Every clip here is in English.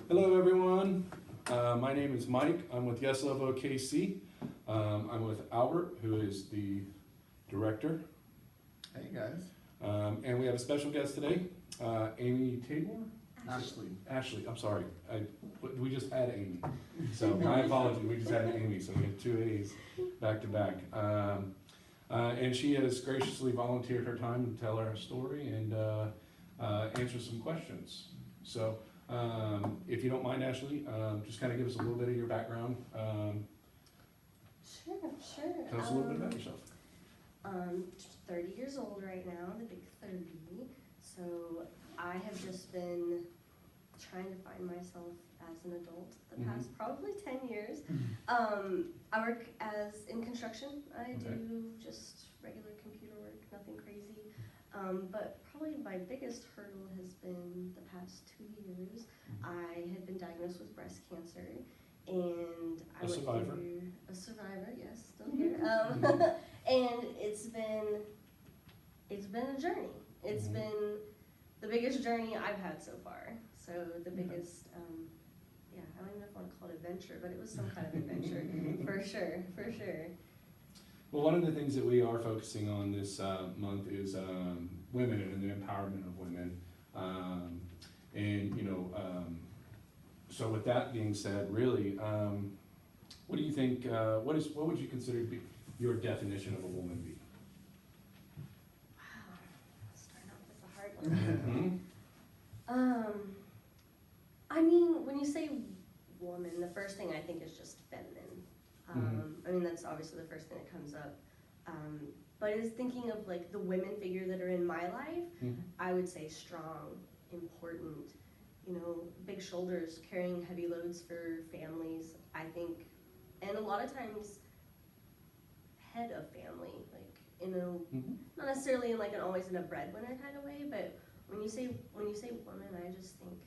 Hello, everyone. My name is Mike. I'm with Yes Love OKC. I'm with Albert, who is the director. Hey guys. And we have a special guest today, Amy Tabor? Ashley. I'm sorry. We just had Amy. So my apologies, we just had an Amy, so we have two A's back to back. And she has graciously volunteered her time to tell our story and answer some questions. So if you don't mind, Ashley, just kind of give us a little bit of your background. Sure. Tell us a little bit about yourself. 30 years old right now, the big 30. So I have just been trying to find myself as an adult the past probably 10 years. I work in construction. I do just regular computer work, nothing crazy. But probably my biggest hurdle has been the past 2 years. I had been diagnosed with breast cancer, and I went through a survivor, yes, still here. And it's been a journey. It's been the biggest journey I've had so far. So the biggest, I don't even know if I want to call it adventure, but it was some kind of adventure, for sure. Well, one of the things that we are focusing on this month is women and the empowerment of women. So with that being said, really, what do you think, what would you consider to be your definition of a woman be? Wow, starting off with a hard one. I mean, when you say woman, the first thing I think is just feminine. I mean, that's obviously the first thing that comes up. But is thinking of like the women figure that are in my life, I would say strong, important, big shoulders, carrying heavy loads for families, I think, and a lot of times head of family, like, not necessarily in like an always in a breadwinner kind of way, but when you say woman, I just think,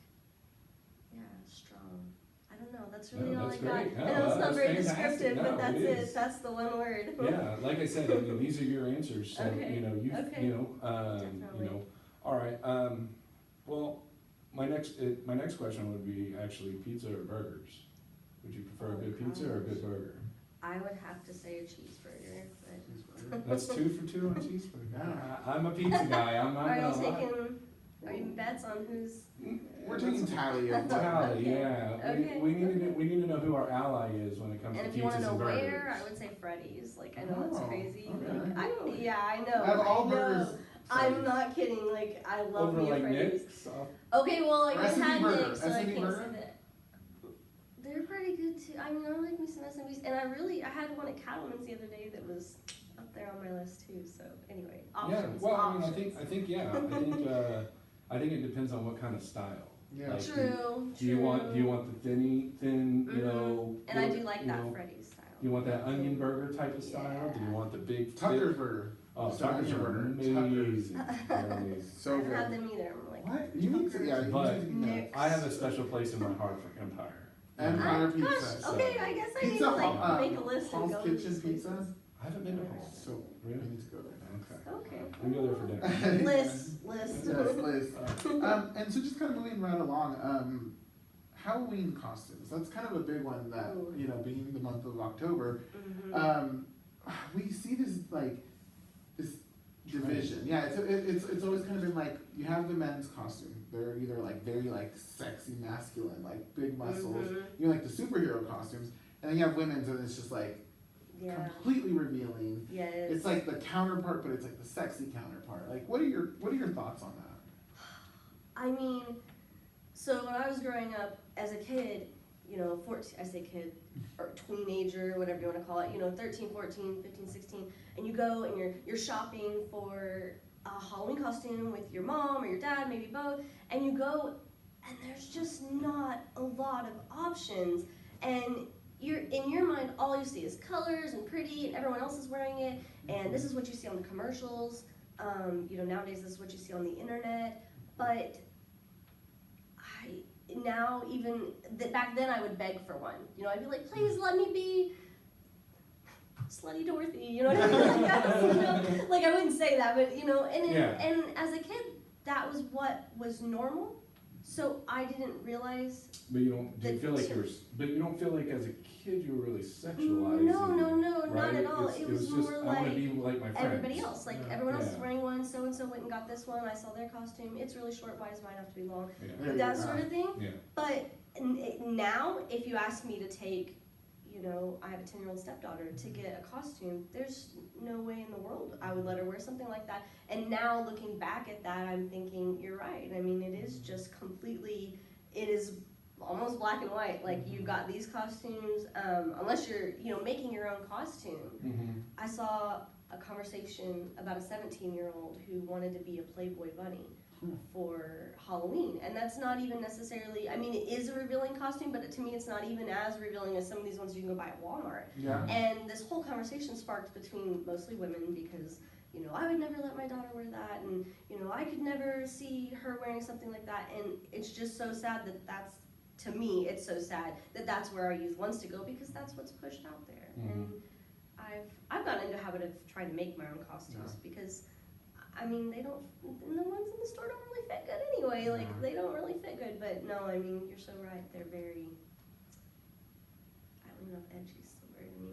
strong. I don't know, that's really all I got. No, I know it's not very fantastic. descriptive, No, but that's it it. is. That's the one word. Yeah, like I said, I mean, these are your answers, so, Okay. Definitely. All right, well, my next question would be actually pizza or burgers? Would you prefer a good pizza or a good burger? I would have to say a cheeseburger, but That's 2 for 2 on cheeseburger. I'm a pizza guy, I'm not gonna lie. Are you bets on who's? We're taking tally of Tally, Okay. yeah. Okay. We need to know who our ally is when it comes And to if you want pizzas to know and burgers. where, I would say Freddy's. Like, I know it's Oh, crazy. okay. Like, I know. Out of all I know. burgers, I'm Freddy's. not kidding. Like, I love Over me a like Freddy's. Nick's? Okay, well, like, I S&B had burger. Nick's, so I S&B can't burger? say that. They're pretty good too. I mean, I like me some S&B's, and I had one at Cattleman's the other day that was up there on my list too. So anyway, options. Yeah, well, options. I think it depends on what kind of style. Yeah. Like, True. Do you want the thin, And I do like that know, Freddy's style. You want that onion burger type of style? Do you want the big Tucker's burger. Oh, It's Tucker's onion are burger. amazing. They're amazing. So I don't have good. them either. I'm like, What? You need to, yeah, you But- need to eat that. Nick's. I have a special place in my heart for Empire. Empire gosh, pizza. okay, I guess I need Pizza to like make a list and Hall's go. Kitchen Pizza. I haven't been to Hall's. So we Really? need to go there. Okay. Okay. We go there for dinner. List. Yes, Liz. And so just kind of moving right along, Halloween costumes. That's kind of a big one that, Ooh. being the month of October, Mhm. we see this division. Yeah, it's always kind of been like, you have the men's costume. They're either like very like sexy, masculine, like big muscles. Mhm. You know, like the superhero costumes. And then you have women's and it's just like Yeah. completely revealing. Yes. It's like the counterpart, but it's like the sexy counterpart. Like, what are your thoughts on that? I mean, so when I was growing up as a kid, 14, I say kid, or teenager, whatever you want to call it, 13, 14, 15, 16, and you go and you're shopping for a Halloween costume with your mom or your dad, maybe both, and you go, and there's just not a lot of options, and in your mind, all you see is colors and pretty, and everyone else is wearing it, and this is what you see on the commercials. Nowadays this is what you see on the internet, but back then I would beg for one. I'd be like, please let me be Slutty Dorothy. You know what I mean? Like I wouldn't say that, but and as a kid, that was what was normal. So I didn't realize. But you don't, do you feel like but you don't feel like as a kid you were really sexualizing? No, not right? at all. It it was just, more I wanna like be like my friends. everybody else. Like Yeah. everyone else is Yeah. wearing one. So and so went and got this one. I saw their costume. It's really short. Why does mine have to be long? Yeah, There you That go. sort of thing. yeah, But now, if you ask me to take, I have a 10-year-old stepdaughter, to get a costume, there's no way in the world I would let her wear something like that. And now looking back at that, I'm thinking, you're right. I mean, it is just completely, it is almost black and white. Like, you've got these costumes, unless you're, making your own costume. mm-hmm. I saw a conversation about a 17-year-old who wanted to be a Playboy bunny for Halloween, and that's not even necessarily, I mean, it is a revealing costume, but to me it's not even as revealing as some of these ones you can go buy at Walmart. Yeah. And this whole conversation sparked between mostly women because, I would never let my daughter wear that, and, I could never see her wearing something like that, and it's just so sad to me, it's so sad that that's where our youth wants to go because that's what's pushed out there. Mhm. And I've gotten into a habit of trying to make my own costumes because the ones in the store don't really fit good anyway. Like, Yeah. they don't really fit good. But no, you're so right. They're very, I don't even know if edgy's the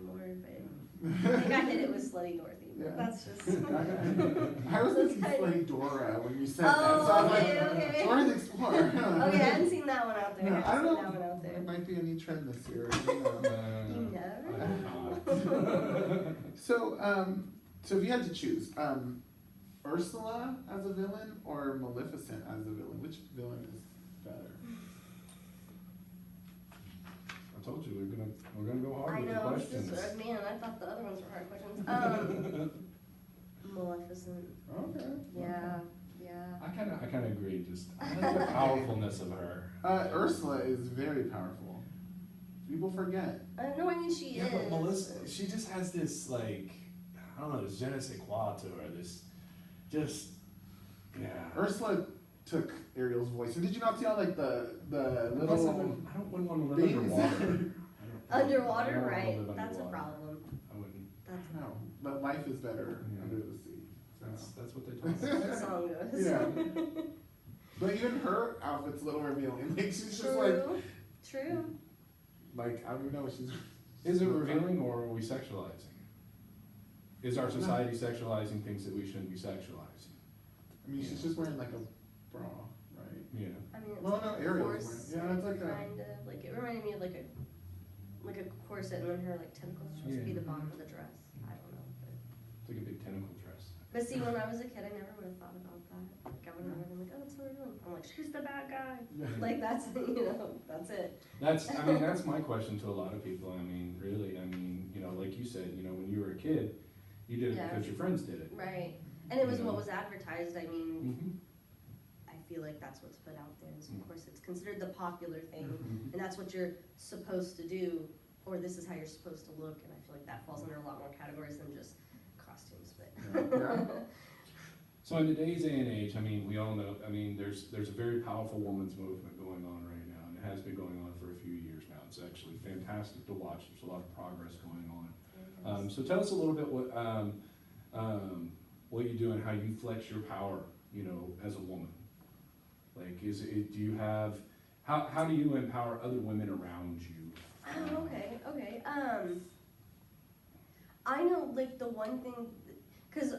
word anymore, but I think I hit it with Slutty Dorothy. But Yeah. that's just. I was That's thinking kind of- Slutty Dora when you said Oh, that. So I was okay, like, okay. Dora the Explorer. Okay, I hadn't seen that one out there. No, I I hadn't don't seen that one know. out It there. might be a new trend this year. I don't know. You I never don't know. So if you had to choose, Ursula as a villain or Maleficent as a villain, which villain is better? I told you we're gonna go hard I with the know. questions. Man, I thought the other ones were hard questions. Maleficent. Okay. Yeah. I kind of agree. Just I like the powerfulness of her. Ursula is very powerful. People forget. No, she Yeah, is. but Melissa, she just has this I don't know, this je ne sais quoi to her. This just yeah. Ursula took Ariel's voice. And did you not see all the I little wouldn't want to live things? underwater. Underwater, I don't wanna right? live That's a underwater. problem. I wouldn't. That's No, but life is better Yeah. under the sea. That's what they told us. how the song goes. Yeah. But even her outfit's a little revealing. Like, she's just True. I don't know, she's. Is it revealing or are we sexualizing? Is our society sexualizing things that we shouldn't be sexualizing? I mean, she's just wearing like a bra, right? Yeah. It's Well, no, Ariel's corset, wearing. Yeah, it's like a. kind of like it reminded me of like a corset, and then her tentacles are supposed to be the bottom of the dress. I don't know. It's like a big tentacle dress. But see, when I was a kid, I never would have thought about that. Like, I would have been like, oh, it's so revealing. I'm like, she's the bad guy. Yeah. Like, that's that's it. That's my question to a lot of people. I mean, really, like you said, when you were a kid, you did it Yeah. because your friends did it. Right. And it was You know? what was advertised. I mean, Mm-hmm. I feel like that's what's put out there. So Mm. of course, it's considered the popular thing, Mhm. and that's what you're supposed to do, or this is how you're supposed to look. And I feel like that falls under a lot more categories than just costumes. But Yeah. So in today's day and age, we all know, there's a very powerful women's movement going on right now, and it has been going on for a few years now. It's actually fantastic to watch. There's a lot of progress going on. So tell us a little bit what you do and how you flex your power, as a woman. Like, do you have, how do you empower other women around you? Oh, okay. I know, like, the one thing, because,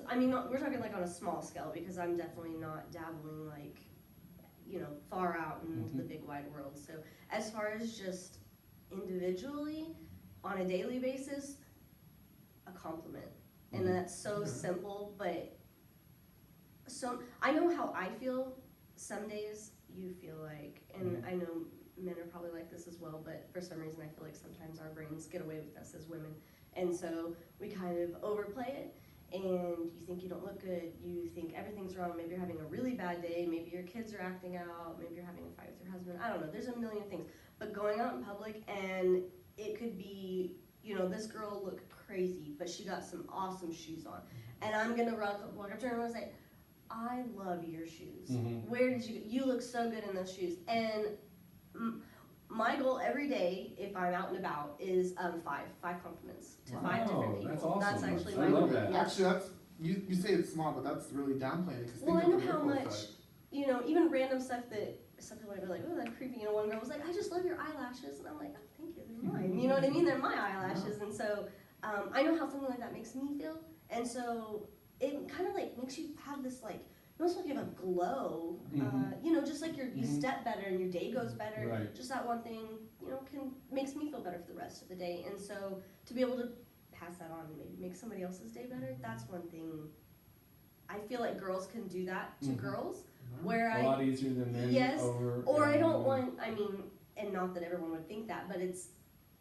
we're talking, like, on a small scale, because I'm definitely not dabbling, like, far out into the big wide world. So, as far as just individually, on a daily basis, a compliment. And that's so simple, but I know how I feel. Some days you feel like, and I know men are probably like this as well, but for some reason I feel like sometimes our brains get away with us as women. And so we kind of overplay it, and you think you don't look good, you think everything's wrong, maybe you're having a really bad day, maybe your kids are acting out, maybe you're having a fight with your husband, I don't know, there's a million things. But going out in public, and it could be, this girl looked crazy, but she got some awesome shoes on. And I'm gonna walk up to her and say, I love your shoes. Mhm. Where did you look so good in those shoes. And my goal every day, if I'm out and about, is five compliments to Wow, 5 different people. that's awesome. That's actually I my love goal. that. Yeah. Actually, you say it's small, but that's really downplaying it. 'Cause Well, think I of know the how ripple much, effect. you know, even random stuff that some people might be like, oh, that's creepy. You know, one girl was like, I just love your eyelashes. And I'm like, oh, thank you, they're mine. You know what I mean? They're my eyelashes. And so I know how something like that makes me feel. And so it kind of like makes you have this like, you almost like you have a glow, you know, just like you step better and your day goes better. Right. Just that one thing, you know, makes me feel better for the rest of the day. And so to be able to pass that on and maybe make somebody else's day better, that's one thing. I feel like girls can do that to girls, where a lot easier than men. yes, over, or I don't want. I mean, and not that everyone would think that, but it's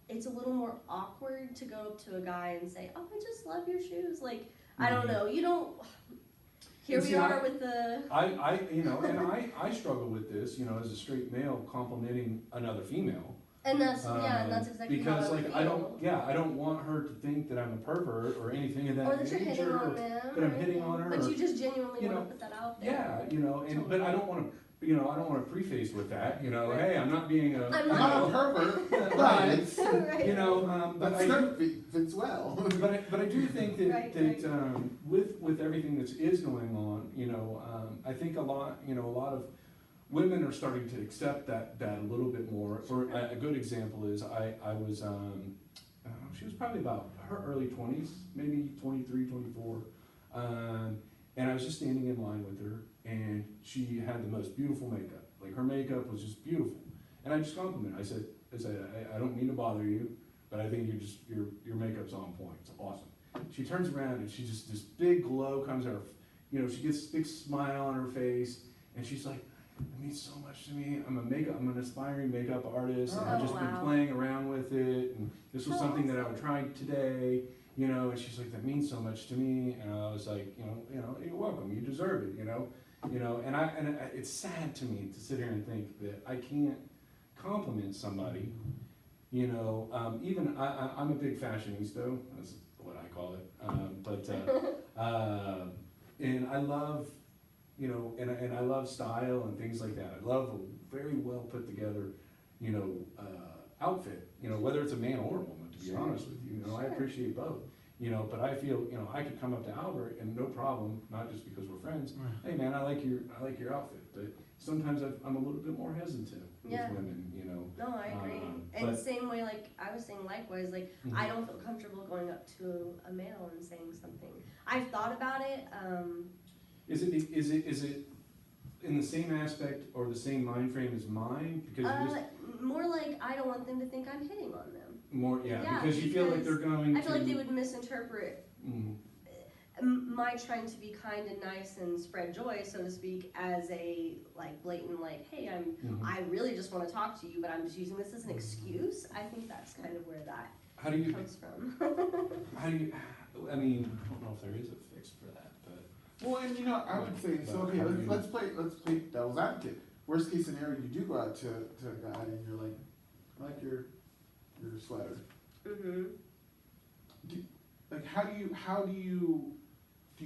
a little more awkward to go up to a guy and say, "Oh, I just love your shoes." Like I don't know, you don't. Here And we see, are with the. I you know, and I struggle with this, you know, as a straight male complimenting another female. And that's and that's exactly because how I like feel. I don't want her to think that I'm a pervert or anything of that Or that you're nature, hitting on or them. that I'm hitting on her. But or, you just genuinely you want know, to put that out there. yeah, you know, and but I don't want to, you know, I don't want to preface with that, you know, Right. hey, I'm not being a, I'm you I'm not know, a pervert, but Right. you know, but that I skirt fits well. but I do think that Right, with everything that is going on, you know, I think a lot of women are starting to accept that a little bit more. For a good example is I was she was probably about her early 20s, maybe 23, 24, and I was just standing in line with her, and she had the most beautiful makeup. Like her makeup was just beautiful, and I just complimented. I said I don't mean to bother you, but I think your makeup's on point. It's awesome. She turns around and she just, this big glow comes out. You know, she gets a big smile on her face, and she's like, "It means so much to me. I'm an aspiring makeup artist, and I've just been playing around with it, and this was something that I would try today, you know." And she's like, "That means so much to me," and I was like, you know, you're welcome. You deserve it, you know. And it's sad to me to sit here and think that I can't compliment somebody, you know. Even I'm a big fashionista. That's what I call it. And I love, you know, and I love style and things like that. I love a very well put together, you know, outfit, you know, whether it's a man or a woman, to be honest with you. You know, I appreciate both, you know, but I feel, you know, I could come up to Albert and no problem, not just because we're friends. Hey man, I like your outfit, but sometimes I'm a little bit more hesitant with women, you know. No, I agree. And same way, like I was saying, likewise, like I don't feel comfortable going up to a male and saying something. I've thought about it. Is it in the same aspect or the same mind frame as mine? Because more like I don't want them to think I'm hitting on them. Because you feel like they're going. I feel like they would misinterpret my trying to be kind and nice and spread joy, so to speak, as a like blatant like, hey, I really just want to talk to you, but I'm just using this as an excuse. I think that's kind of where that comes from. I mean, I don't know if there is a fix for that, but. Well, and you know, I would say, so okay, let's play devil's advocate. Worst case scenario, you do go out to a guy and you're like, I like your sweater. Like, how do you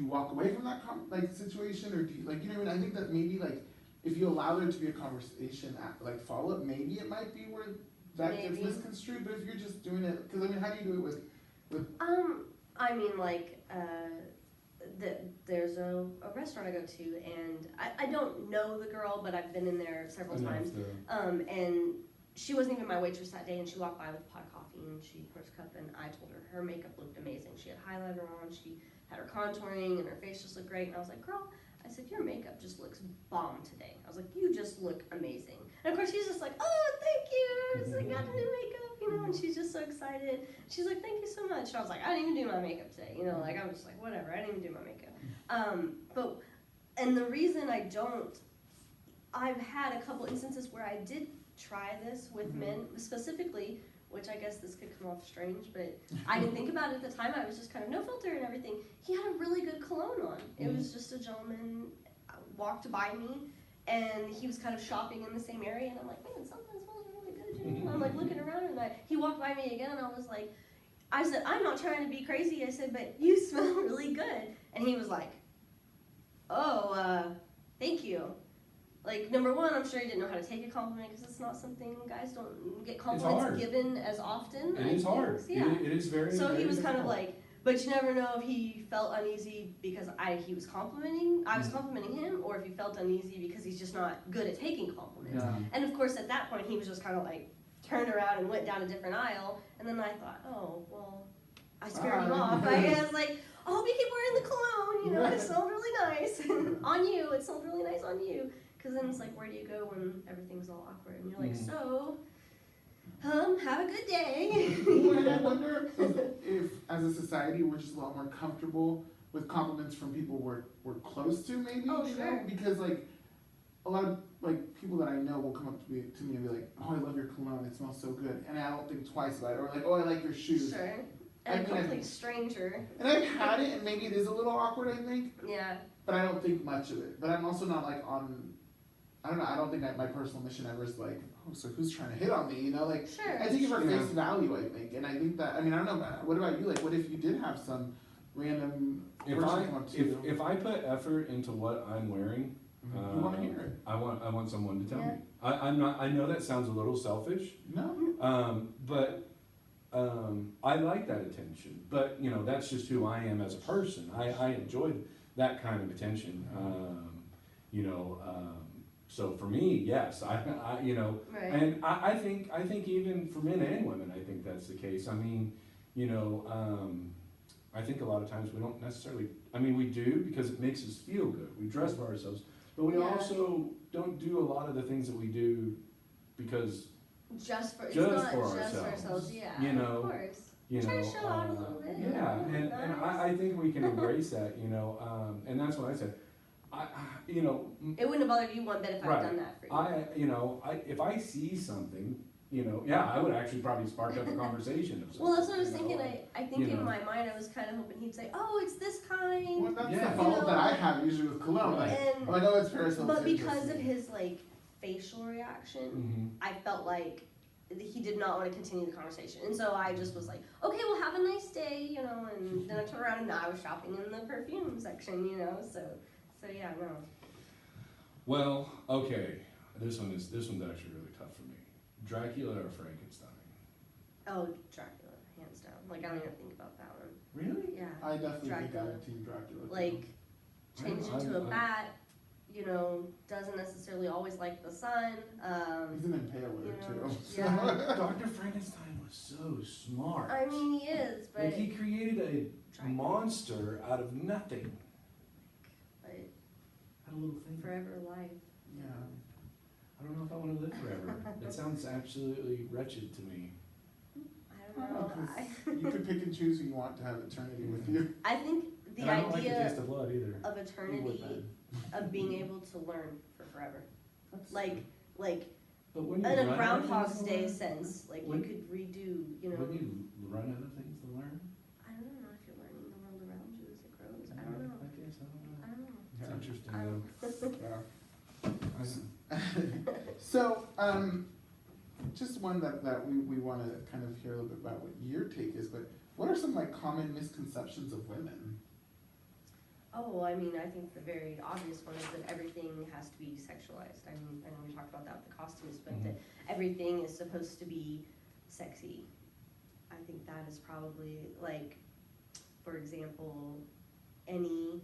walk away from that situation, or do you, like, you know what I mean? I think that maybe like if you allow there to be a conversation like follow up, maybe it might be where that gets misconstrued. But if you're just doing it, because I mean, how do you do it with? I mean, like there's a restaurant I go to, and I don't know the girl, but I've been in there several times. And she wasn't even my waitress that day, and she walked by with a pot of coffee, and she poured a cup, and I told her her makeup looked amazing. She had highlighter on, she had her contouring, and her face just looked great. And I was like, girl, I said, your makeup just looks bomb today. I was like, you just look amazing. And of course, she's just like, oh, thank you. I just like, got new makeup, you know, and she's just so excited. She's like, thank you so much. And I was like, I didn't even do my makeup today, you know, like I was just like, whatever, I didn't even do my makeup. And the reason I don't, I've had a couple instances where I did try this with men specifically, which I guess this could come off strange, but I didn't think about it at the time. I was just kind of no filter and everything. He had a really good cologne on. It was just a gentleman walked by me, and he was kind of shopping in the same area, and I'm like, man, something smells really good. You know? I'm like looking around, and he walked by me again, and I was like, I said, I'm not trying to be crazy. I said, but you smell really good. And he was like, oh, thank you. Like, number one, I'm sure he didn't know how to take a compliment, because it's not something guys don't get compliments given as often. It is hard. Yeah. It is very. So very he was kind of difficult. like, But you never know if he felt uneasy because I was complimenting him, or if he felt uneasy because he's just not good at taking compliments. Yeah. And of course, at that point, he was just kind of like turned around and went down a different aisle. And then I thought, oh, well, I scared him off. I guess, like, I hope you keep wearing the cologne, you know, it smelled really nice. On you, it smelled really nice on you. Because then it's like, where do you go when everything's all awkward? And you're like, so, have a good day. Well, and I wonder if, as a society, we're just a lot more comfortable with compliments from people we're close to, maybe, Oh, you sure. know? Because, like, a lot of, like, people that I know will come up to me and be like, oh, I love your cologne, it smells so good. And I don't think twice about it. Or like, oh, I like your shoes. Sure. And a complete stranger. And I've had it, and maybe it is a little awkward, I think. Yeah. But I don't think much of it. But I'm also not, like, I don't know, I don't think my personal mission ever is like, oh, so who's trying to hit on me, you know? Like, Sure. I take it for face value, I think. And I think that, I mean, I don't know, what about you? Like, what if you did have some random person come up to you? If I put effort into what I'm wearing, You want to hear it? I want someone to tell Yeah. me. I know that sounds a little selfish, No? but I like that attention. But you know, that's just who I am as a person. I enjoy that kind of attention. You know, so for me, yes, I you know, Right. and I think even for men and women, I think that's the case. I mean, you know, I think a lot of times we don't necessarily. I mean, we do because it makes us feel good. We dress for ourselves. But we Yeah. also don't do a lot of the things that we do because, It's Just not for just for ourselves, ourselves, yeah. you know, Of course. you Try know, to show out a little bit. yeah, and Nice. I think we can embrace that, you know, and that's what I said. You know, It wouldn't have bothered you one bit if I'd Right. done that for you. you know, if I see something, you know, yeah, I would actually probably spark up a conversation of Well, that's what I was something, you thinking. know. I think you in know. my mind, I was kind of hoping he'd say, "Oh, it's this kind." Well, that's Yeah. the fault You know, that I have usually with cologne. Like, and- oh, I know it's Paris Hilton. But because of his like facial reaction, Mhm. I felt like he did not want to continue the conversation, and so I just was like, "Okay, well, have a nice day," you know. And then I turned around and I was shopping in the perfume section, you know. So yeah, no. Well, okay, this one's actually really tough for me. Dracula or Frankenstein? Oh, Dracula, hands down. Like I don't even think about that one. Really? Yeah. I definitely think Dracula. I'm Team Dracula. too. Like change I'm- into a I'm- bat, you know, doesn't necessarily always like the sun. He's an impaler, you know, too. yeah. Dr. Frankenstein was so smart. I mean, he is, but Like he created a Dracula. monster out of nothing. but Had a little thing. forever life. Yeah. I don't know if I want to live forever. That sounds absolutely wretched to me. I I don't don't know. know, 'cause you could pick and choose who you want to have eternity with you. I think the And I don't like the taste idea of blood either. of You would eternity, then. of being able to learn for forever, That's- like But when in you a run out of Groundhog's things to Day learn, sense, like you When- could redo, you know. When you run out of things to learn, I don't know if you're learning the world around you as it grows. I don't know. I guess I don't know. I don't know. It's Yeah. interesting I though. don't So, just one that we want to kind of hear a little bit about what your take is, but what are some like common misconceptions of women? Oh, well, I mean, I think the very obvious one is that everything has to be sexualized. I mean, I know we talked about that with the costumes, but that everything is supposed to be sexy. I think that is probably like, for example, any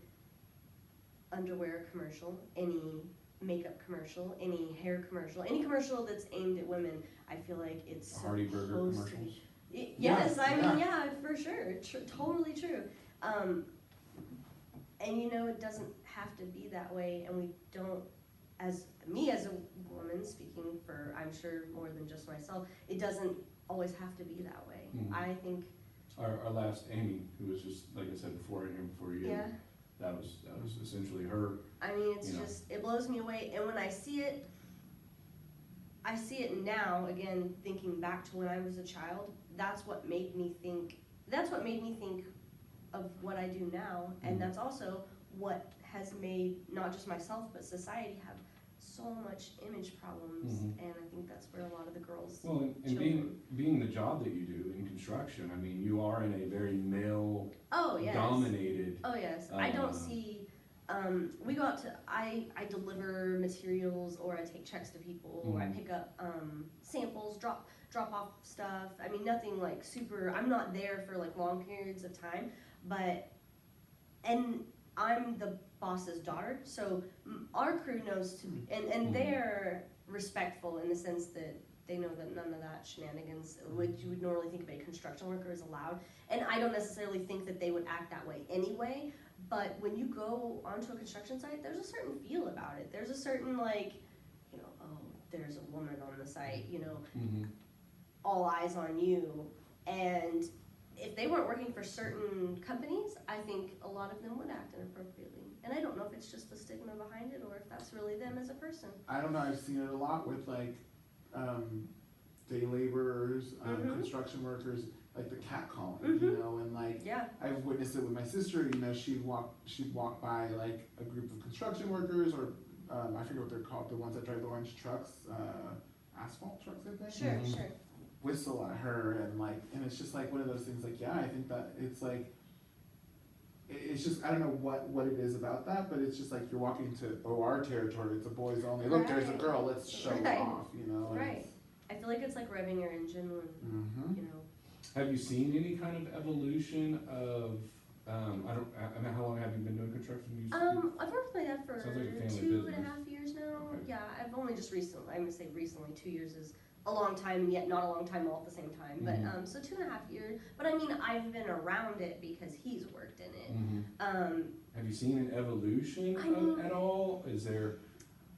underwear commercial, any makeup commercial, any hair commercial, any commercial that's aimed at women, I feel like it's Hardy Burger supposed to commercials. be. Yes, Yeah, I mean, yeah. yeah, for sure, totally true. And you know, it doesn't have to be that way, and we don't, as me as a woman, speaking for, I'm sure, more than just myself, it doesn't always have to be that way. Mhm. I think, Our last Amy, who was just, like I said before, here before you, yeah, that was essentially her. I mean, it's You know. just, it blows me away, and when I see it now, again, thinking back to when I was a child, that's what made me think of what I do now, Mhm. and that's also what has made not just myself but society have so much image problems, Mhm. and I think that's where a lot of the girls. Well, and Children. being the job that you do in construction, I mean, you are in a very male Oh yes. dominated. Oh yes. I don't Uh, see. We go out to. I deliver materials, or I take checks to people, or I Mhm. pick up samples, drop off stuff. I mean, nothing like super. I'm not there for like long periods of time. and I'm the boss's daughter, so our crew knows to be, and they're respectful in the sense that they know that none of that shenanigans, which you would normally think of a construction worker, is allowed. And I don't necessarily think that they would act that way anyway, but when you go onto a construction site, there's a certain feel about it. There's a certain, like, you know, oh, there's a woman on the site, you know, all eyes on you. And if they weren't working for certain companies, I think a lot of them would act inappropriately. And I don't know if it's just the stigma behind it or if that's really them as a person. I don't know, I've seen it a lot with like, day laborers, construction workers, like the catcalling, you know, and like, Yeah. I've witnessed it with my sister, you know, she'd walk by like a group of construction workers or, I forget what they're called, the ones that drive the orange trucks, asphalt trucks, I think. Sure, sure. Whistle at her and like, and it's just like one of those things like, yeah, I think that it's like, it's just, I don't know what it is about that, but it's just like you're walking to OR territory, it's a boys only, look, there's a girl, let's show Right. off, you know? and Right. it's- I feel like it's like revving your engine when, you know. Have you seen any kind of evolution of, I mean, how long have you been doing construction? I've worked with my dad for Sounds like a family 2.5 business. years now. Okay. Yeah, I've only just recently, I'm gonna say recently, 2 years is a long time and yet not a long time all at the same time. But, so 2.5 years, but I mean, I've been around it because he's worked in it. Have you seen an evolution I mean- at all? Is there,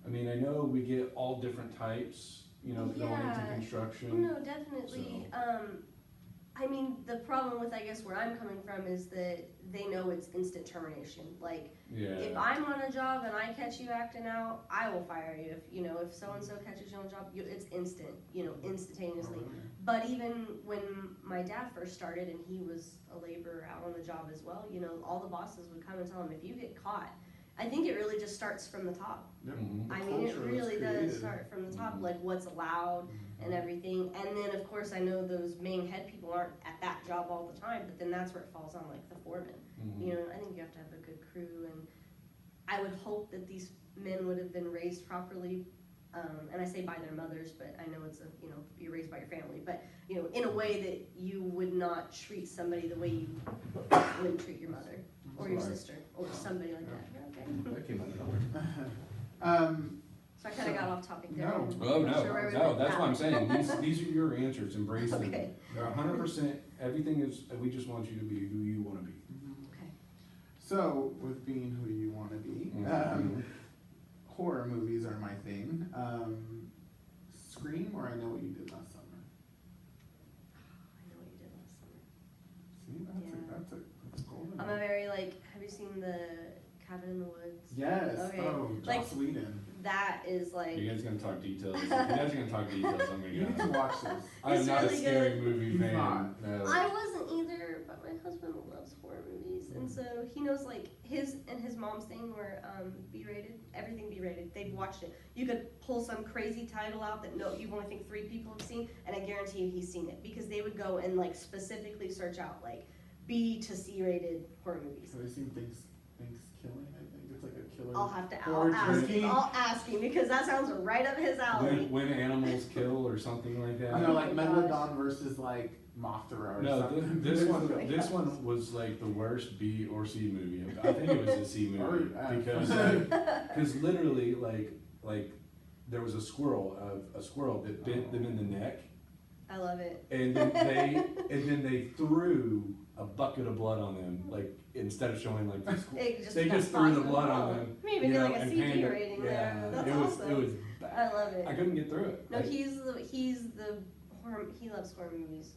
I mean, I know we get all different types, you know, going into Yeah. construction. No, definitely. I mean, the problem with, I guess, where I'm coming from is that they know it's instant termination. Like, if Yeah, I'm on a job and I catch you acting out, I will fire you. If, you know, if so-and-so catches you on a job, it's instant, you know, instantaneously. But even when my dad first started and he was a laborer out on the job as well, you know, all the bosses would come and tell him, if you get caught, I think it really just starts from the top. Yep. Mhm. I The mean, it culture is really does created. start from the top, Mhm. like what's allowed and everything. And then, of course, I know those main head people aren't at that job all the time, but then that's where it falls on, like, the foreman. You know, I think you have to have a good crew, and I would hope that these men would have been raised properly. And I say by their mothers, but I know it's you know, you're raised by your family, but, you know, in a way that you would not treat somebody the way you wouldn't treat your mother or your Right. sister or somebody like that. Okay. that came out of nowhere. So I kinda got off topic there. No. and Oh, not no, sure where we no, went that's what I'm with saying, these are your answers, embrace them. Okay. They're 100%, everything is, we just want you to be who you wanna be. that. Okay. So, with being who you wanna be, horror movies are my thing. Scream or I Know What You Did Last Summer. I know what you did last summer. See, Yeah. that's golden. I'm a very, like, have you seen the Cabin in the Woods? Yes, Okay. oh, Like- Joss Whedon. That is like, You guys gonna talk details, if you guys are gonna talk details, I'm You need to gonna, watch this. I'm It's not a really scary good. movie He's fan, not. no. I wasn't either, but my husband loves horror movies, and so he knows, like, his and his mom's thing were B-rated, everything B-rated. They've watched it. You could pull some crazy title out that you only think 3 people have seen, and I guarantee you he's seen it because they would go and, like, specifically search out, like, B to C-rated horror movies. Have you seen Things Killing? I think it's like a killer. I'll have to horror tricky. I'll ask him because that sounds right up his alley. When animals kill or something like that. I know, like Oh my Megalodon versus like Mothra or No, something. this Oh my this gosh. one was like the worst B or C movie. I think it was a C movie Or, because because literally like there was a squirrel that bit them in the neck, I love it. and then they threw a bucket of blood on them, like instead of showing like the they got just threw the tossed blood in on wall. them. Maybe you do know, like a and CG panned it. rating Yeah, there. That's it was awesome. bad. I love it. I couldn't get through it. No, I- he's the horror. He loves horror movies.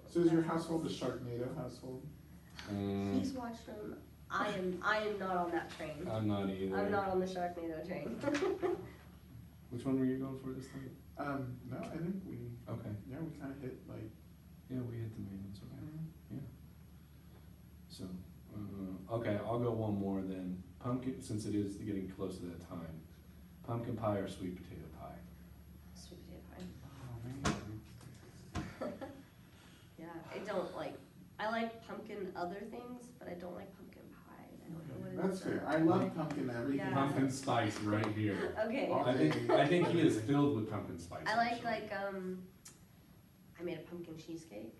So is your household a Sharknado household? He's watched them. I am not on that train. I'm not either. I'm not on the Sharknado train. Which one were you going for this time? No, I think we kind of hit like. Yeah, we hit the main ones. Okay. So, okay, I'll go one more then. Pumpkin, since it is getting close to that time. Pumpkin pie or sweet potato pie? Sweet potato Oh man. pie. Yeah, I don't like. I like pumpkin other things, but I don't like pumpkin pie. I don't know what it That's is. fair. I love pumpkin everything. Yeah. Pumpkin spice right here. Okay. I think he is filled with pumpkin spice. I like actually. I made a pumpkin cheesecake.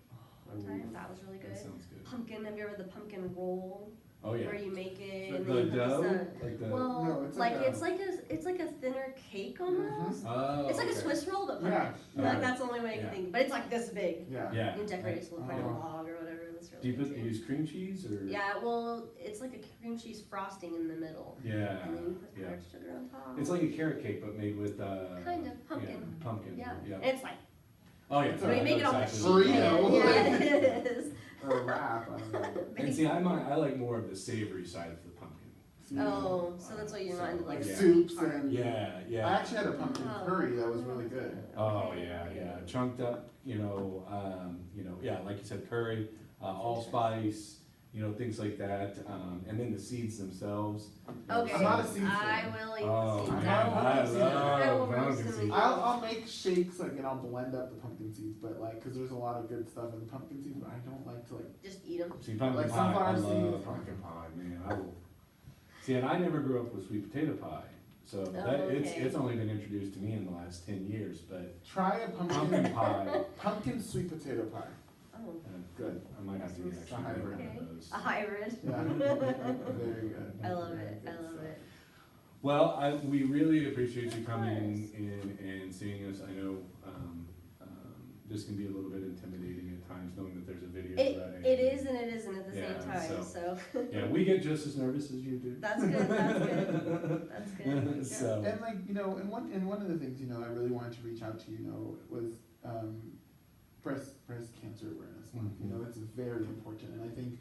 one time. That was really That good. sounds good. Pumpkin, have you ever the pumpkin roll? Oh, yeah. Where you make it The and then you put the dough? sun. Like the. Well, No, it's like like a- it's like a thinner cake almost. Oh, It's like a okay. Swiss roll, but pumpkin. Yeah. Like Alright. that's the only way I Yeah. can think. But it's like this big. Yeah. Yeah. You decorate it to look like a Oh. log or whatever. That's Do really you good. use cream cheese or? Yeah, well, it's like a cream cheese frosting in the middle, Yeah. and then you put Yeah. powdered sugar on top. It's like a carrot cake, but made with, Kind of, pumpkin. Yeah, pumpkin. Yeah, Yeah. and it's like Oh, yeah. It's when you I make know it on the exactly sheet. what Burrito. you mean. Yeah, it is. Or a wrap, I don't know. And see, I like more of the savory side of the pumpkin. Oh, so that's why you're not into like Like the soups sweet part. and. Yeah, I yeah. actually had a pumpkin Oh. curry that was really good. Oh, yeah, yeah. Chunked up, yeah, like you said, curry, allspice, things like that. And then the seeds themselves. Okay, I'm not a seeds I fan. will eat Oh, the seeds. man, I I love love pumpkin pumpkin seeds. seeds. I'll make shakes, like, and I'll blend up the pumpkin seeds, but like, cause there's a lot of good stuff in the pumpkin seeds, but I don't like to like. Just eat them. See, pumpkin Like pie, sunflower I love seeds. pumpkin pie, man. I will. See, and I never grew up with sweet potato pie, so okay. it's only been introduced to me in the last 10 years. But Try a pumpkin pie, pumpkin sweet potato pie. Oh, good. I might have to get actually Hybrid. one okay. of those. A hybrid. Yeah, very good. I love Very it. good I love stuff. it. Well, we really appreciate you Of coming course. in and seeing us. I know this can be a little bit intimidating at times, knowing that there's a video running. It is and it isn't at the Yeah, same time. So Yeah, we get just as nervous as you do. that's good. That's good. That's good. Yeah. So. And like, and one of the things, I really wanted to reach out to, was breast cancer awareness month. Mhm. It's very important, and I think,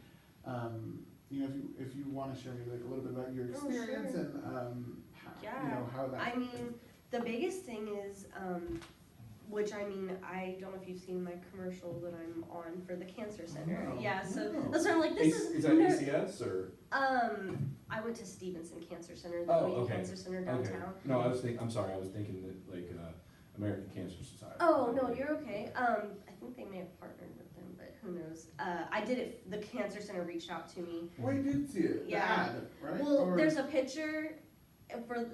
if you want to share maybe like a little bit about your Oh, experience sure. and Yeah. how that. I mean, the biggest thing is, which I don't know if you've seen my commercial that I'm on for the cancer center. No. Yeah, so No. that's why I'm like, this Is that no- ACS or? I went to Stevenson Cancer Center, the Oh, only okay. cancer center Okay. downtown. No, I'm sorry, I was thinking that like American Cancer Society. Oh, no, you're okay. I think they may have partnered with them, but who knows? I did it, the cancer center reached out to me. Well, you did see it. The Yeah. ad, right? Well, Or- there's a picture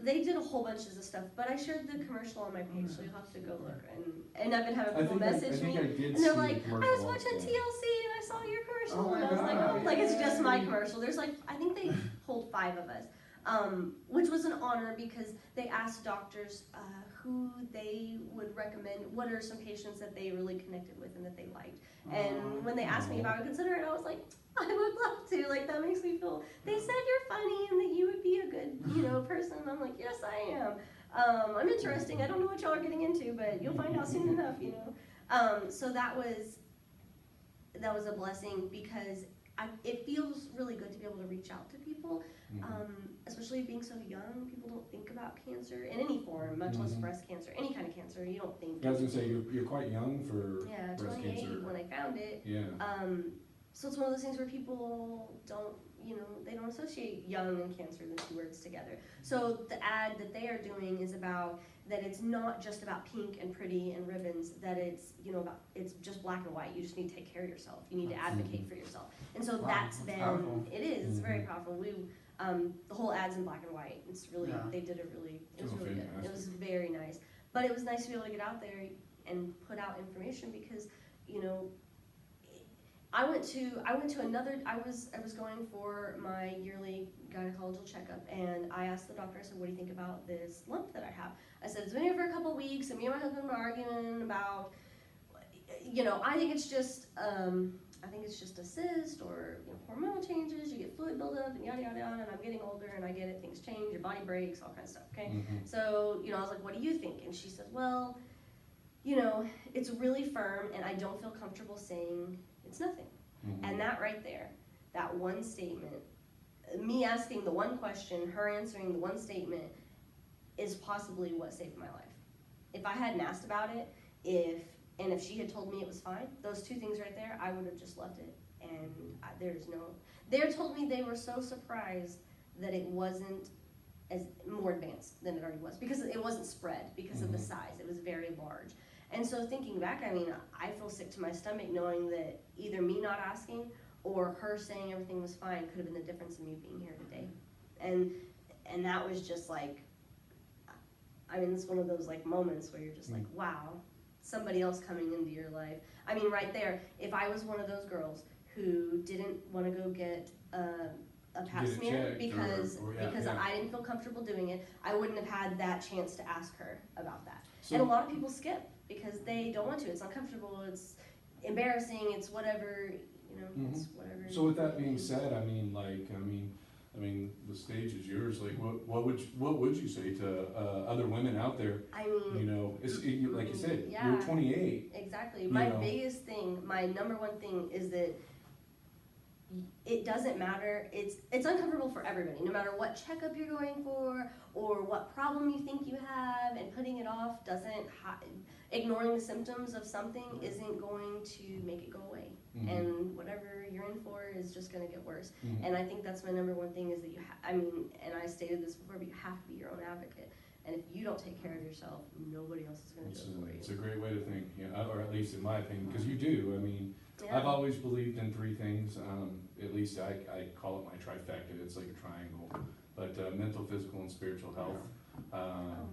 they did a whole bunch of stuff, but I shared the commercial on my page, so you'll have to go look. And I've been having people message me, I did and see they're the like, I commercial was watching also. TLC and I saw your commercial, Oh my and I was like, God, oh, like it's just my yay. commercial. There's like, I think they pulled 5 of us, which was an honor because they asked doctors who they would recommend, what are some patients that they really connected with and that they liked. And when they asked me if I would consider it, I was like, I would love to. Like, that makes me feel, they said you're funny and that you would be a good, person. And I'm like, yes, I am. I'm interesting. I don't know what y'all are getting into, but you'll find out soon enough, So that was a blessing because it feels really good to be able to reach out to people, especially being so young. People don't think about cancer in any form, much less breast cancer, any kind of cancer. You don't think. I was gonna say, you're quite young for Yeah, breast 28 cancer. when I found it. Yeah. So it's one of those things where people don't, they don't associate young and cancer, the 2 words together. So the ad that they are doing is about that it's not just about pink and pretty and ribbons, that it's, it's just black and white. You just need to take care of yourself. You need to advocate for yourself. And so Wow, that's that's been, powerful. it is, it's very powerful. The whole ad's in black and white. It's really, Yeah. they did it really, it was Oh, really good. It was fantastic. very nice. But it was nice to be able to get out there and put out information because, I went to another, I was going for my yearly gynecological checkup, and I asked the doctor, I said, what do you think about this lump that I have? I said, it's been here for a couple of weeks, and me and my husband were arguing about, I think it's just a cyst or hormonal changes, you get fluid buildup and yada yada yada, and I'm getting older and I get it, things change, your body breaks, all kinds of stuff, okay? So, I was like, what do you think? And she said, well, it's really firm and I don't feel comfortable saying it's nothing. And that right there, that one statement, me asking the one question, her answering the one statement, is possibly what saved my life. If I hadn't asked about it, if she had told me it was fine, those 2 things right there, I would have just left it. And they told me they were so surprised that it wasn't as more advanced than it already was, because it wasn't spread, because of the size, it was very large. And so thinking back, I feel sick to my stomach knowing that either me not asking or her saying everything was fine could have been the difference in me being here today. And that was just like, it's one of those like moments where you're just like, wow, somebody else coming into your life. I mean, right there, if I was one of those girls who didn't want to go get a pap Get it smear checked because yeah. I didn't feel comfortable doing it, I wouldn't have had that chance to ask her about that. So- And a lot of people skip because they don't want to. It's uncomfortable. It's embarrassing. It's whatever, you know. It's whatever. So with that being said, I mean, the stage is yours. Like, what would you say to other women out there? I mean, You know, like you said, yeah. you're 28. Exactly. My know. biggest thing, my number one thing is that it doesn't matter. It's uncomfortable for everybody, no matter what checkup you're going for or what problem you think you have, and putting it off doesn't, ignoring the symptoms of something isn't going to make it go away. And whatever you're in for is just going to get worse. And I think that's my number one thing is that and I stated this before, but you have to be your own advocate. And if you don't take care of yourself, nobody else is going to do it for you. It's a great way to think, or at least in my opinion, because you do. I mean, Yeah. I've always believed in three things. At least I call it my trifecta. It's like a triangle. But mental, physical, and spiritual health.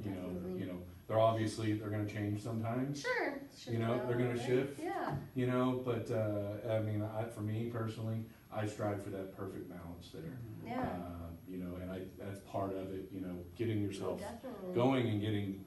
Definitely. They're going to change sometimes. Sure. They're going to shift. Yeah. But for me personally, I strive for that perfect balance there. Yeah. And that's part of it. Getting yourself Definitely. going and getting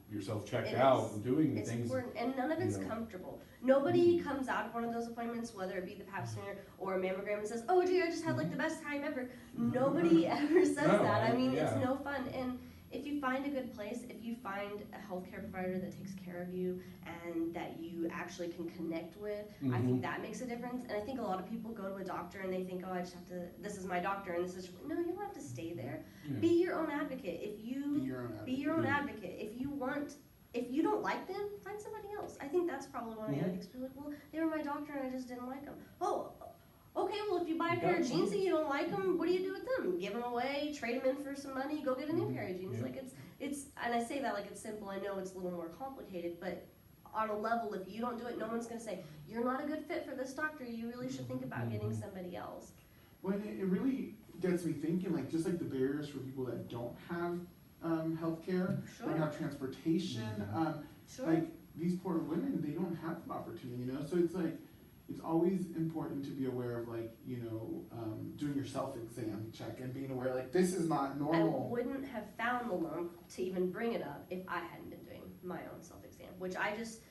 yourself checked It out is. and doing the It's things. important, and none of it's you know. comfortable. Nobody comes out of one of those appointments, whether it be the pap smear or a mammogram, and says, "Oh, gee, I just had like the best time ever." Nobody ever says No, that. I mean, it's yeah. no fun. And if you find a good place, if you find a healthcare provider that takes care of you and that you actually can connect with, I think that makes a difference. And I think a lot of people go to a doctor and they think, "Oh, I just have to. This is my doctor, and this is." No, you don't have to stay there. Yeah. Be your own advocate. If you Be your own advocate. be your own advocate. If you don't like them, find somebody else. I think that's probably one of the other things. People are like, "Well, they were my doctor and I just didn't like them." Oh, okay, well, if you buy a pair of jeans and you don't like them, what do you do with them? Give them away, trade them in for some money, go get a new pair of jeans. Yeah. Like it's, and I say that like it's simple. I know it's a little more complicated, but on a level, if you don't do it, no one's gonna say, "You're not a good fit for this doctor. You really should think about getting somebody else." Well, it really gets me thinking, like, just like the barriers for people that don't have healthcare, Sure. don't have transportation, Sure. like, these poor women, they don't have the opportunity, So it's like, it's always important to be aware of, like, doing your self-exam check and being aware, like, this is not I normal. wouldn't have found the lump to even bring it up if I hadn't been doing my own self-exam, which I just,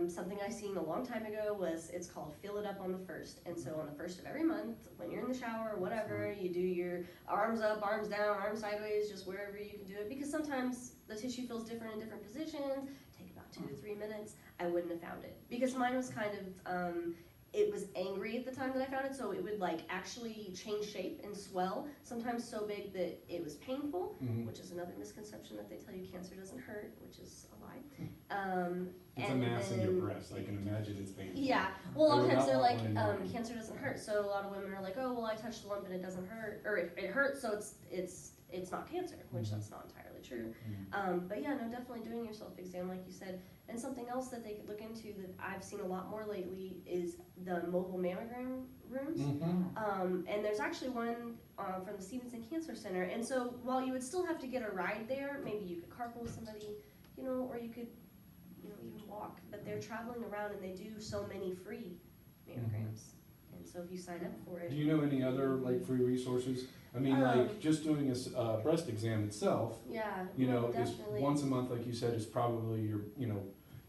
something I seen a long time ago was, it's called Fill It Up on the 1st. And so on the 1st of every month, when you're in the shower or whatever, you do your arms up, arms down, arms sideways, just wherever you can do it. Because sometimes the tissue feels different in different positions, take about 2 to 3 minutes. I wouldn't have found it. Because mine was kind of, it was angry at the time that I found it, so it would like actually change shape and swell, sometimes so big that it was painful, which is another misconception that they tell you cancer doesn't hurt, which is a lie. It's a mass in your breast. I can imagine it's painful. Yeah, well, a lot I of would times they're not like, want one in mine. cancer doesn't hurt, so a lot of women are like, "Oh, well, I touched the lump and it doesn't hurt, or it hurts, so it's not cancer," which that's not entirely true. But yeah, no, definitely doing your self-exam, like you said. And something else that they could look into that I've seen a lot more lately is the mobile mammogram rooms. And there's actually one from the Stevenson Cancer Center. And so while you would still have to get a ride there, maybe you could carpool with somebody, or you could, even walk. But they're traveling around and they do so many free mammograms. And so if you sign up for it. Do you know any other like free resources? I mean, like just doing a breast exam itself. Yeah. Is definitely. once a month, like you said, is probably your,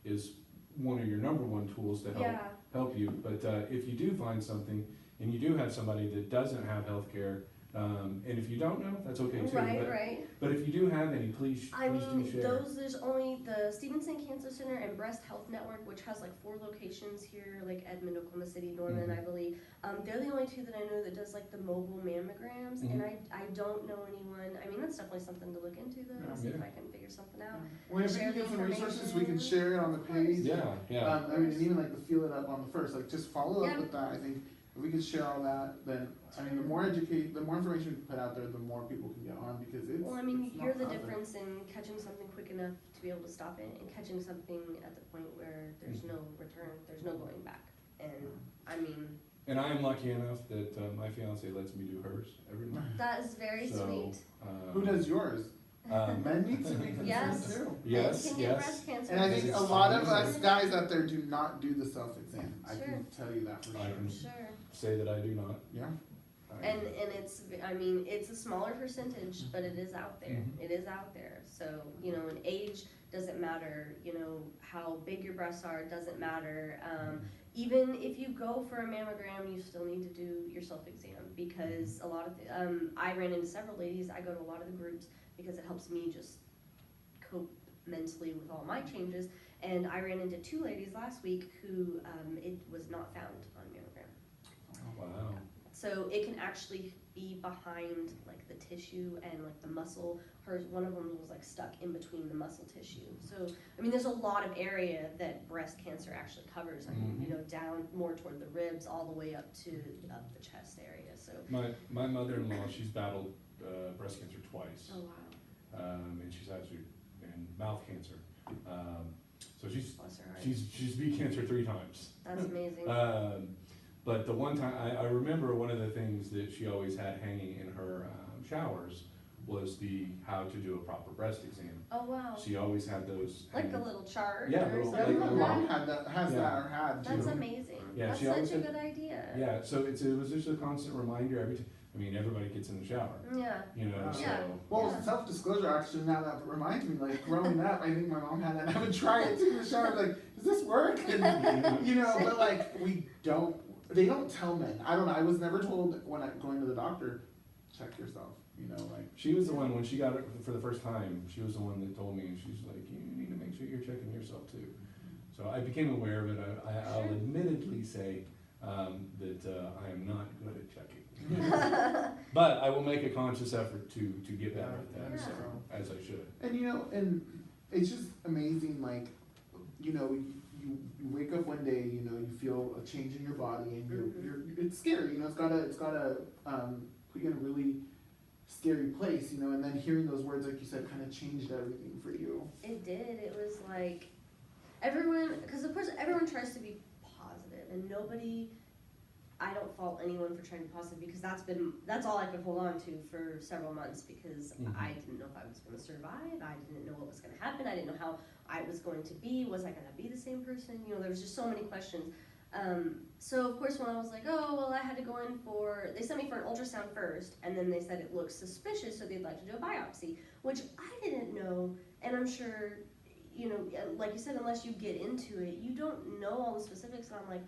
is one of your number one tools to help you. But if you do find something and you do have somebody that doesn't have health care, and if you don't know, that's okay too. Right. But if you do have any, please do share. There's only the Stevenson Cancer Center and Breast Health Network, which has like 4 locations here, like Edmond, Oklahoma City, Norman, I believe. They're the only 2 that I know that does like the mobile mammograms, and I don't know anyone. I mean, that's definitely something to look into though, and see if I can figure something out. Well, if we can get some resources, we can share it on the page. Yeah. I mean, and even like the Feel It Up on the 1st, like, just follow up with that. I think if we can share all that, then, the more information we put out there, the more people can get on, because it's. Well, I mean, it's you're not the out there. difference in catching something quick enough to be able to stop it, and catching something at the point where there's no return, there's no going back. And I mean. And I am lucky enough that my fiance lets me do hers every month. That is very sweet. Who does yours? Men need to be concerned Yes. too. Yes, Men can get yes. breast cancer. And I think It's a lot of amazing. us guys out there do not do the self-exam. I Sure. can tell you that for I sure. can Sure. say that I do not. Yeah. And it's, I mean, it's a smaller percentage, but it is out there. Mhm. It is out there. So, you know, and age doesn't matter, you know, how big your breasts are, it doesn't matter. Even if you go for a mammogram, you still need to do your self-exam because a lot of, I ran into several ladies, I go to a lot of the groups because it helps me just cope mentally with all my changes. And I ran into 2 ladies last week who, it was not found on mammogram. Wow. So it can actually be behind like the tissue and like the muscle. Hers, one of them was like stuck in between the muscle tissue. So, I mean, there's a lot of area that breast cancer actually covers. I mean, you know, down more toward the ribs, all the way up to up the chest area. So. My mother-in-law, she's battled breast cancer twice. Oh wow. And she's actually and mouth cancer. So Bless her heart. she's beat cancer 3 times. That's amazing. But the one time I remember one of the things that she always had hanging in her showers was the how to do a proper breast exam. Oh wow. She always had those. Like a hanging. little chart. Yeah, or little- Yeah, something. my like mom had that, has Yeah. that or had That's too. amazing. Yeah, That's she such always a had- good idea. Yeah, so it was just a constant reminder every time. I mean, everybody gets in the shower, Yeah. you know. So Yeah. Well, Yeah. self-disclosure, actually, now that reminds me, like, growing up, I think my mom had that, I would try it too in the shower, like, does this work? And, you know, but like, they don't tell men. I don't know, I was never told when I'm going to the doctor, check yourself, you know, like. she was the one when she got it for the first time. She was the one that told me, and she's like, you need to make sure you're checking yourself too. So I became aware of it. I'll Sure. admittedly say that I am not good at checking. But I will make a conscious effort to get better at that, Yeah. so, as I should. And you know, and it's just amazing, like, you know, you wake up one day, you know, you feel a change in your body, and it's scary, you know, it's gotta put you in a really scary place, you know, and then hearing those words, like you said, kind of changed everything for you. It did. It was like everyone, because of course everyone tries to be positive, and nobody. I don't fault anyone for trying to be positive because that's all I could hold on to for several months because I didn't know if I was going to survive. I didn't know what was going to happen. I didn't know how I was going to be. Was I going to be the same person? You know, there was just so many questions. So of course when I was like, oh, well, I had to go in they sent me for an ultrasound first, and then they said it looked suspicious, so they'd like to do a biopsy, which I didn't know, and I'm sure, you know, like you said, unless you get into it, you don't know all the specifics, and I'm like,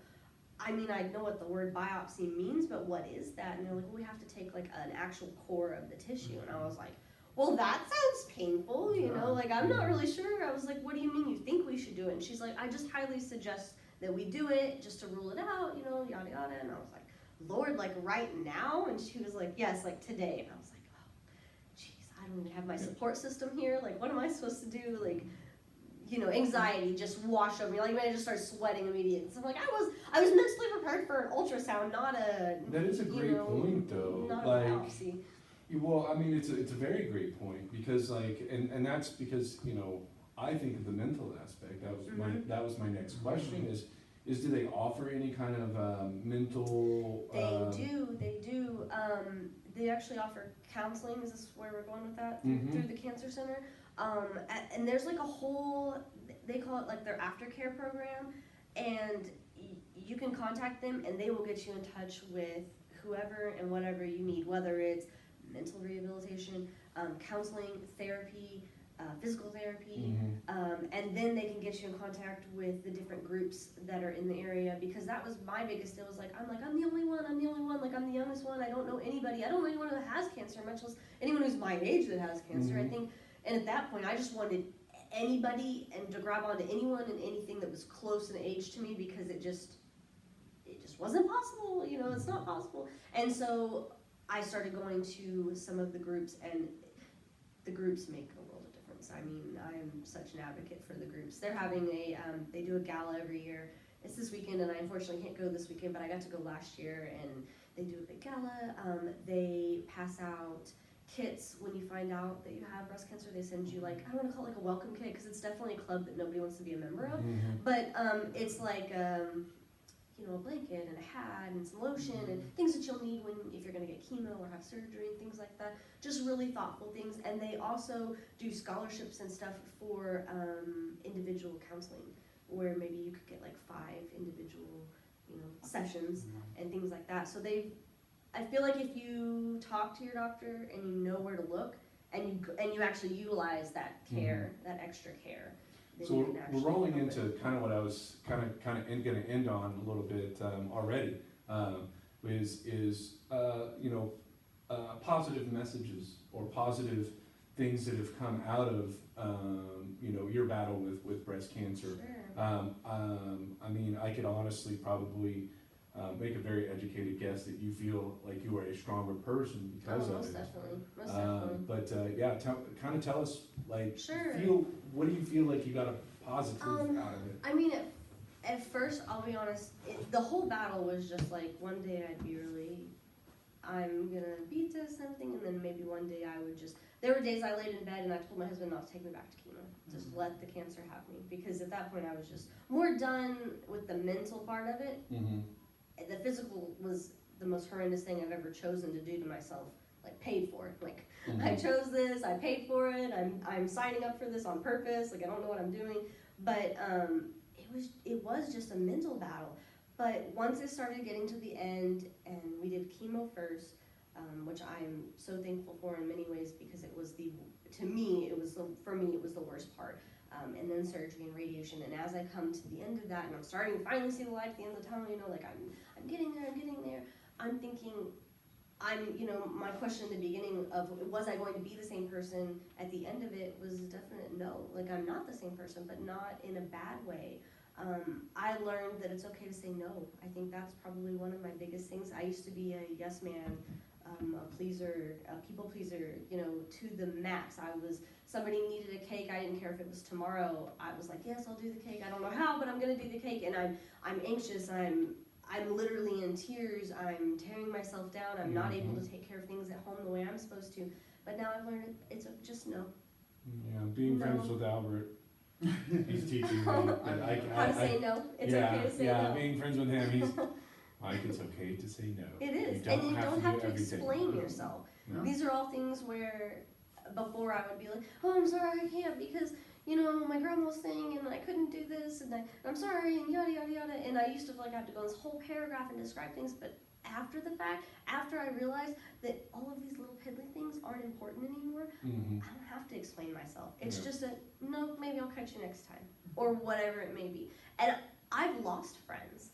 I mean, I know what the word biopsy means, but what is that? And they're like, well, we have to take like an actual core of the tissue, and I was like, well, that sounds painful, you know, like I'm not really sure. I was like, what do you mean you think we should do it? And she's like, I just highly suggest that we do it just to rule it out, you know, yada yada. And I was like, Lord, like right now? And she was like, yes, like today. And I was like, oh, jeez, I don't even have my support system here. Like, what am I supposed to do? Like, you know, anxiety just washed over me. Like, I just started sweating immediately. So I'm like, I was mentally prepared for an ultrasound, not a. That is a great point, though. Not Like, a biopsy. well, I mean, it's a very great point because, like, and that's because, you know, I think of the mental aspect. That was my next question is do they offer any kind of mental? They do. They actually offer counseling. Is this where we're going with that? Through the cancer center. And there's like a whole, they call it like their aftercare program, and you can contact them and they will get you in touch with whoever and whatever you need, whether it's mental rehabilitation, counseling, therapy, physical therapy, and then they can get you in contact with the different groups that are in the area, because that was my biggest deal. Was like, I'm the only one, like I'm the youngest one, I don't know anybody, I don't know anyone who has cancer, much less anyone who's my age that has cancer. I think, and at that point I just wanted anybody and to grab onto anyone and anything that was close in age to me, because it just wasn't possible, you know, it's not possible. And so I started going to some of the groups, and the groups make a world of difference. I mean, I am such an advocate for the groups. They're having they do a gala every year. It's this weekend, and I unfortunately can't go this weekend, but I got to go last year, and they do a big gala. They pass out kits when you find out that you have breast cancer. They send you, like, I don't want to call it like a welcome kit, because it's definitely a club that nobody wants to be a member of, but it's like, you know, a blanket and a hat and some lotion and things that you'll need if you're gonna get chemo or have surgery and things like that. Just really thoughtful things. And they also do scholarships and stuff for individual counseling, where maybe you could get like 5 individual, you know, sessions and things like that. So I feel like if you talk to your doctor and you know where to look, and you actually utilize that care, that extra care. So we're rolling into kind of what I was kind of going to end on a little bit already. You know, positive messages or positive things that have come out of you know, your battle with breast cancer. Sure. I mean, I could honestly probably make a very educated guess that you feel like you are a stronger person because of most it. Definitely. Most definitely. But yeah, kind of tell us, like, Sure. what do you feel like you got a positive out of it? I mean, at first, I'll be honest, the whole battle was just like, one day I'm gonna beat to something, and then maybe one day I would just, there were days I laid in bed and I told my husband not to take me back to chemo, just let the cancer have me, because at that point I was just more done with the mental part of it. The physical was the most horrendous thing I've ever chosen to do to myself, like paid for it. Like I chose this, I paid for it, I'm signing up for this on purpose, like I don't know what I'm doing. But it was just a mental battle. But once it started getting to the end and we did chemo first, which I'm so thankful for in many ways, because it was for me it was the worst part. And then surgery and radiation. And as I come to the end of that, and I'm starting to finally see the light at the end of the tunnel, you know, like I'm getting there, I'm thinking, you know, my question in the beginning of, was I going to be the same person at the end of it, was a definite no. Like, I'm not the same person, but not in a bad way. I learned that it's okay to say no. I think that's probably one of my biggest things. I used to be a yes man, a pleaser, a people pleaser, you know, to the max. Somebody needed a cake, I didn't care if it was tomorrow. I was like, yes, I'll do the cake. I don't know how, but I'm gonna do the cake. And I'm anxious, I'm literally in tears, I'm tearing myself down, I'm not able to take care of things at home the way I'm supposed to. But now I've learned it's just no. Yeah, being friends with Albert, he's teaching me that how to say no. It's okay to say no. Yeah, being friends with him, he's like, it's okay to say no. It is, you and you don't have to everything. explain yourself. No. These are all things where before I would be like, oh, I'm sorry, I can't because, you know, my grandma's thing and I couldn't do this and I'm sorry and yada yada yada. And I used to feel like I have to go this whole paragraph and describe things, but after the fact, after I realized that all of these little piddly things aren't important anymore, I don't have to explain myself. It's just no, maybe I'll catch you next time, or whatever it may be. And I've lost friends.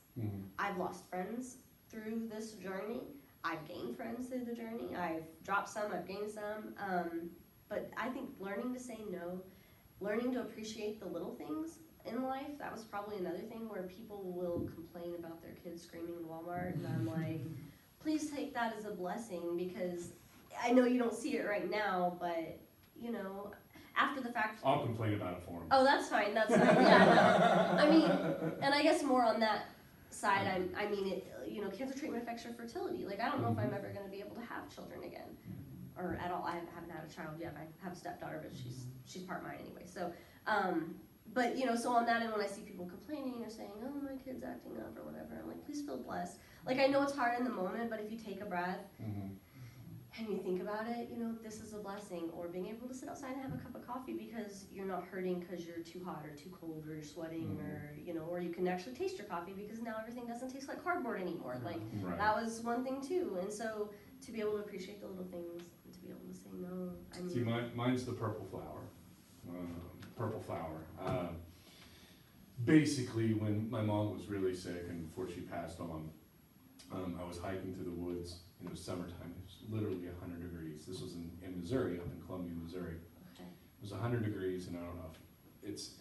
I've lost friends through this journey. I've gained friends through the journey. I've dropped some, I've gained some. But I think learning to say no, learning to appreciate the little things in life, that was probably another thing where people will complain about their kids screaming in Walmart, and I'm like, please take that as a blessing, because I know you don't see it right now, but, you know, after the fact... I'll complain about it for him. Oh, that's fine, yeah. No. I mean, and I guess more on that side, I mean, you know, cancer treatment affects your fertility. Like, I don't know if I'm ever going to be able to have children again. Or at all. I haven't had a child yet. I have a stepdaughter, but she's part mine anyway. So, but you know, so on that end, when I see people complaining or saying, "Oh, my kid's acting up" or whatever, I'm like, please feel blessed. Like, I know it's hard in the moment, but if you take a breath and you think about it, you know, this is a blessing. Or being able to sit outside and have a cup of coffee because you're not hurting because you're too hot or too cold or you're sweating or, you know, or you can actually taste your coffee because now everything doesn't taste like cardboard anymore. Like, that was one thing too. And so to be able to appreciate the little things and to be able to say no. I mean, See, mine's the purple flower. Basically, when my mom was really sick and before she passed on, I was hiking through the woods, and it was summertime. It was literally 100 degrees. This was in Missouri, up in Columbia, Missouri. okay. It was 100 degrees, and I don't know if it's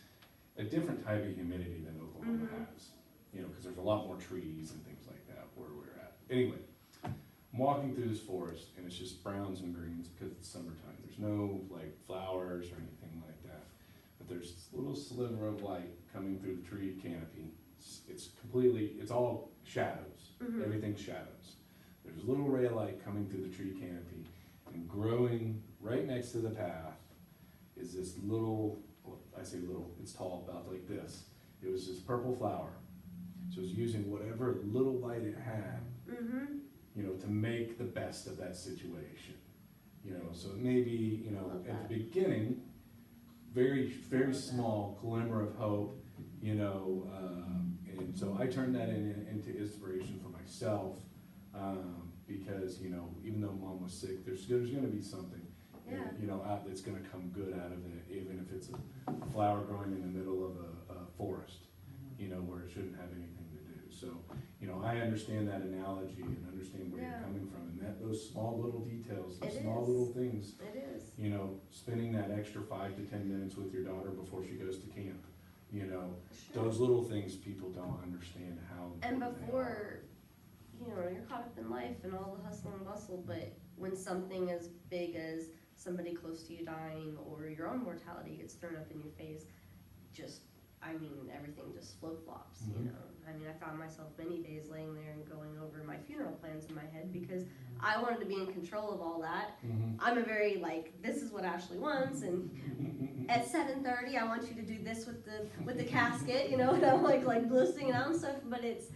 a different type of humidity than Oklahoma has, you know, because there's a lot more trees and things like that where we're at. Anyway, I'm walking through this forest, and it's just browns and greens because it's summertime. There's no, like, flowers or anything like that. But there's this little sliver of light coming through the tree canopy. It's all shadows. Everything's shadows. There's a little ray of light coming through the tree canopy, and growing right next to the path is this little, well, I say little, it's tall, about like this. It was this purple flower. So it's using whatever little light it had, Mm-hmm. you know, to make the best of that situation. You know, so maybe, you know, Love at that. the beginning, very Love that. small glimmer of hope, you know, and so I turned that into inspiration for myself, because, you know, even though mom was sick, there's gonna be something, Yeah. you know, out that's gonna come good out of it, even if it's a flower growing in the middle of a forest, you know, where it shouldn't have anything to do. So, you know, I understand that analogy and understand where Yeah. you're coming from, and that, those small little details, those It small is. little things, It is. you know, spending that extra 5 to 10 minutes with your daughter before she goes to camp, you know, Sure. those little things people don't understand how And important they before, are. you know, you're caught up in life and all the hustle and bustle, but when something as big as somebody close to you dying or your own mortality gets thrown up in your face, just, I mean, everything just flip-flops, you Mhm. know? I mean, I found myself many days laying there and going over my funeral plans in my head because I wanted to be in control of all that. Mhm. I'm a very, like, this is what Ashley wants, and at 7:30, I want you to do this with the casket, you know, and I'm like listing it out and stuff, but it's,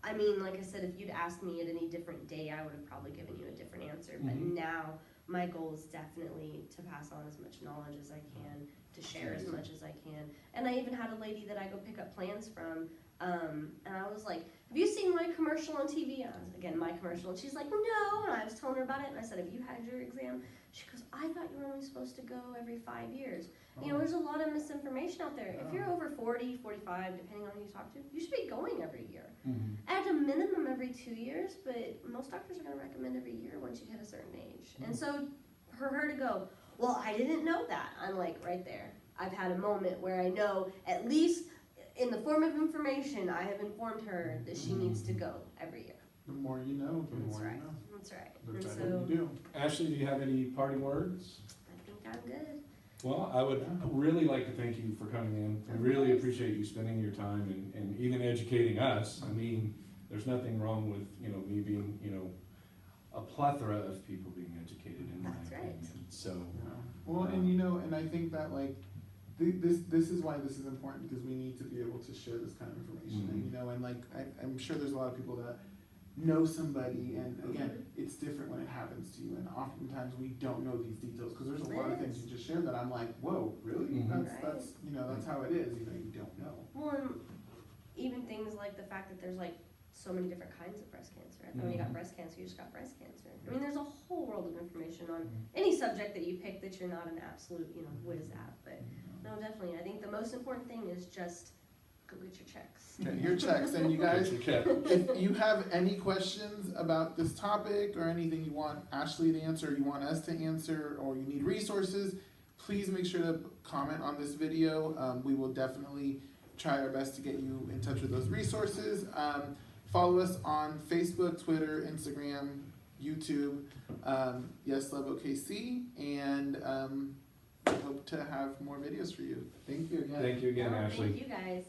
I mean, like I said, if you'd asked me at any different day, I would have probably given you a different answer, but Mhm. now, my goal is definitely to pass on as much knowledge as I can, to share as much as I can, and I even had a lady that I go pick up plans from, and I was like, have you seen my commercial on TV? And I was, again, my commercial, and she's like, no, and I was telling her about it, and I said, have you had your exam? She goes, I thought you were only supposed to go every 5 years. You know, there's a lot of misinformation out there. If you're over 40, 45, depending on who you talk to, you should be going every year. Mhm. At a minimum every 2 years, but most doctors are gonna recommend every year once you hit a certain age. And so for her to go, well, I didn't know that, I'm like, right there. I've had a moment where I know, at least in the form of information, I have informed her that she needs to go every year. The more you know, the That's more right, you know. that's right. The And better so, you do. Ashley, do you have any parting words? I think I'm good. Well, I would really like to thank you for coming in. I Of really course. appreciate you spending your time and even educating us. I mean, there's nothing wrong with, you know, me being, you know, a plethora of people being educated, in my That's right. opinion. So, Yeah. Well, and you know, and I think that like, this is why this is important, because we need to be able to share this kind of information, and Mhm. you know, and like, I'm sure there's a lot of people that know somebody, and again, it's different when it happens to you, and oftentimes we don't know these details, because there's a lot of things you just shared that I'm like, whoa, really? Mhm. That's, you know, that's how it is, you know, you don't know. Well, and even things like the fact that there's like so many different kinds of breast cancer. I thought when you got Mhm. breast cancer, you just got breast cancer. I mean, there's a whole world of information on any subject that you pick that you're not an absolute, you know, whiz at. But no, definitely, I think the most important thing is just go get your checks. Okay, your checks, and you guys, okay. if you have any questions about this topic or anything you want Ashley to answer, you want us to answer, or you need resources, please make sure to comment on this video. We will definitely try our best to get you in touch with those resources. Follow us on Facebook, Twitter, Instagram, YouTube, Yes Love OKC, and we hope to have more videos for you. Thank you again. Thank you again, Oh, Ashley. Thank you guys.